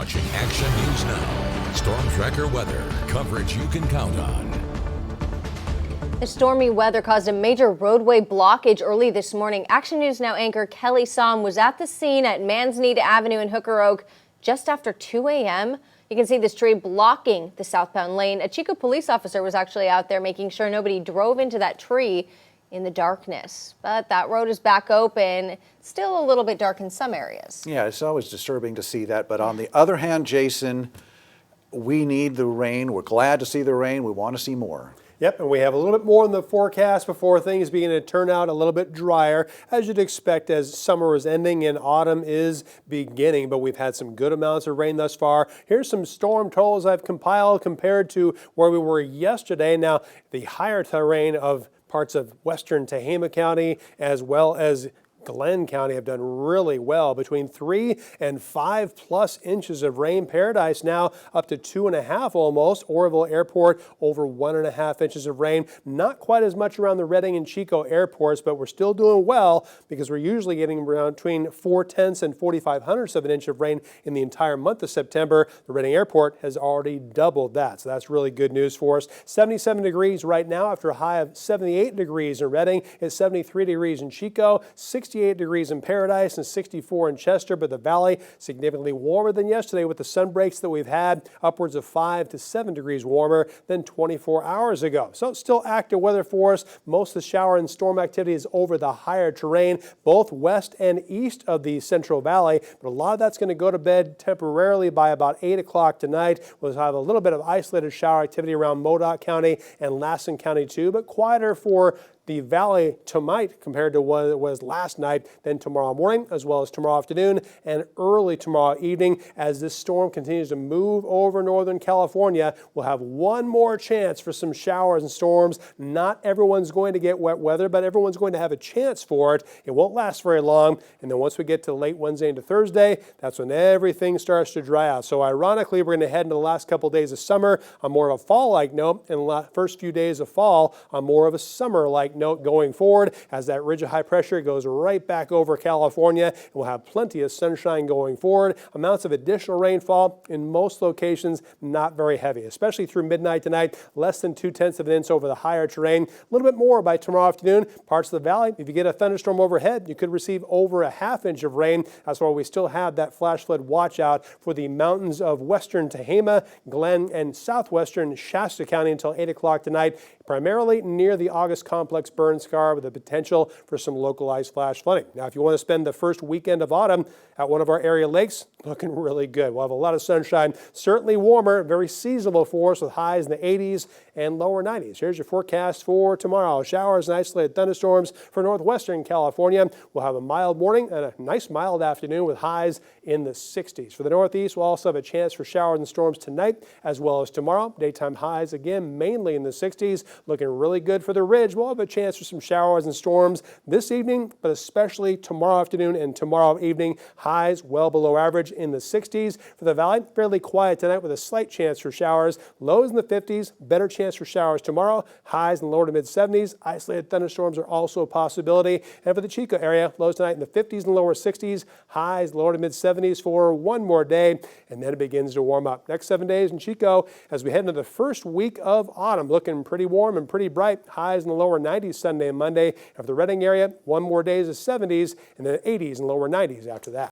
watching Action News Now. Storm Tracker weather. Coverage you can count on. The stormy weather caused a major roadway blockage early this morning. Action News Now anchor Kelly Somm was at the scene at Manzanita Avenue in Hooker Oak just after 2 a.m. You can see this tree blocking the southbound lane. A Chico police officer was actually out there making sure nobody drove into that tree in the darkness. But that road is back open. Still a little bit dark in some areas. Yeah, it's always disturbing to see that. But on the other hand, Jason, we need the rain. We're glad to see the rain. We want to see more. Yep, and we have a little bit more in the forecast before things begin to turn out a little bit drier, as you'd expect as summer is ending and autumn is beginning. But we've had some good amounts of rain thus far. Here's some storm totals I've compiled compared to where we were yesterday. Now, the higher terrain of parts of western Tehama County as well as Glenn County have done really well, between 3 and 5+ inches of rain. Paradise now up to 2.5 almost. Oroville Airport over 1.5 inches of rain. Not quite as much around the Redding and Chico airports, but we're still doing well because we're usually getting around between 0.4 and 0.45 of an inch of rain in the entire month of September. The Redding Airport has already doubled that, so that's really good news for us. 77 degrees right now after a high of 78 degrees in Redding. It's 73 degrees in Chico, 68 degrees in Paradise and 64 in Chester, but the valley significantly warmer than yesterday with the sun breaks that we've had, upwards of 5 to 7 degrees warmer than 24 hours ago. So it's still active weather for us. Most of the shower and storm activity is over the higher terrain, both west and east of the Central Valley, but a lot of that's going to go to bed temporarily by about 8 o'clock tonight. We'll have a little bit of isolated shower activity around Modoc County and Lassen County too, but quieter for the valley tonight compared to what it was last night, then tomorrow morning, as well as tomorrow afternoon and early tomorrow evening. As this storm continues to move over Northern California, we'll have one more chance for some showers and storms. Not everyone's going to get wet weather, but everyone's going to have a chance for it. It won't last very long. And then once we get to late Wednesday into Thursday, that's when everything starts to dry out. So ironically, we're going to head into the last couple of days of summer on more of a fall-like note, and the first few days of fall on more of a summer-like note going forward, as that ridge of high pressure goes right back over California. We'll have plenty of sunshine going forward. Amounts of additional rainfall in most locations not very heavy, especially through midnight tonight. Less than 0.2 of an inch over the higher terrain. A little bit more by tomorrow afternoon. Parts of the valley, if you get a thunderstorm overhead, you could receive over 1/2 inch of rain. That's why we still have that flash flood watch out for the mountains of western Tehama, Glenn, and southwestern Shasta County until 8 o'clock tonight, primarily near the August Complex burn scar with the potential for some localized flash flooding. Now, if you want to spend the first weekend of autumn at one of our area lakes, looking really good. We'll have a lot of sunshine, certainly warmer, very seasonable for us with highs in the 80s and lower 90s. Here's your forecast for tomorrow. Showers and isolated thunderstorms for northwestern California. We'll have a mild morning and a nice mild afternoon with highs in the 60s. For the northeast, we'll also have a chance for showers and storms tonight as well as tomorrow. Daytime highs again mainly in the 60s. Looking really good for the ridge. We'll have a chance for some showers and storms this evening, but especially tomorrow afternoon and tomorrow evening. Highs well below average in the 60s. For the valley, fairly quiet tonight with a slight chance for showers. Lows in the 50s, better chance for showers tomorrow. Highs in the lower to mid 70s. Isolated thunderstorms are also a possibility. And for the Chico area, lows tonight in the 50s and lower 60s. Highs lower to mid 70s for one more day, and then it begins to warm up. Next 7 days in Chico as we head into the first week of autumn, looking pretty warm and pretty bright. Highs in the lower 90s Sunday and Monday. And for the Redding area, one more day is the 70s and then 80s and lower 90s after that.